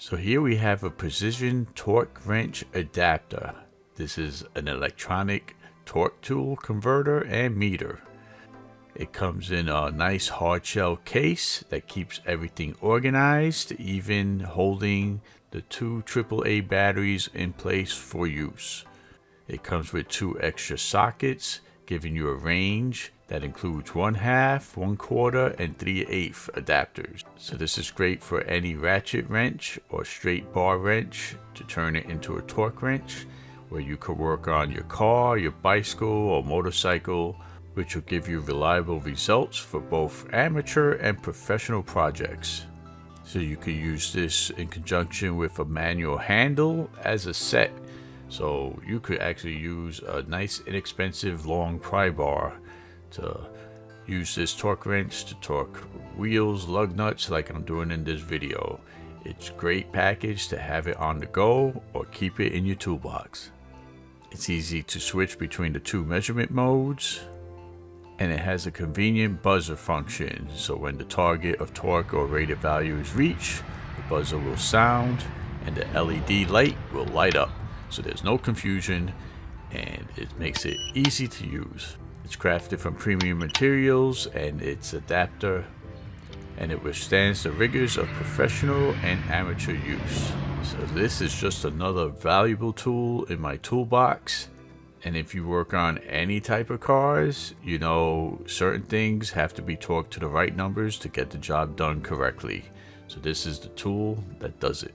So here we have a precision torque wrench adapter. This is an electronic torque tool converter and meter. It comes in a nice hard shell case that keeps everything organized, even holding the two AAA batteries in place for use. It comes with 2 extra sockets, giving you a range that includes 1/2, 1/4, and 3/8 adapters. So this is great for any ratchet wrench or straight bar wrench to turn it into a torque wrench, where you could work on your car, your bicycle, or motorcycle, which will give you reliable results for both amateur and professional projects. So you could use this in conjunction with a manual handle as a set. So you could actually use a nice inexpensive long pry bar to use this torque wrench to torque wheels, lug nuts like I'm doing in this video. It's a great package to have it on the go or keep it in your toolbox. It's easy to switch between the 2 measurement modes, and it has a convenient buzzer function. So when the target of torque or rated value is reached, the buzzer will sound and the LED light will light up. So there's no confusion, and it makes it easy to use. It's crafted from premium materials, and its adapter, and it withstands the rigors of professional and amateur use. So this is just another valuable tool in my toolbox. And if you work on any type of cars, you know certain things have to be torqued to the right numbers to get the job done correctly. So this is the tool that does it.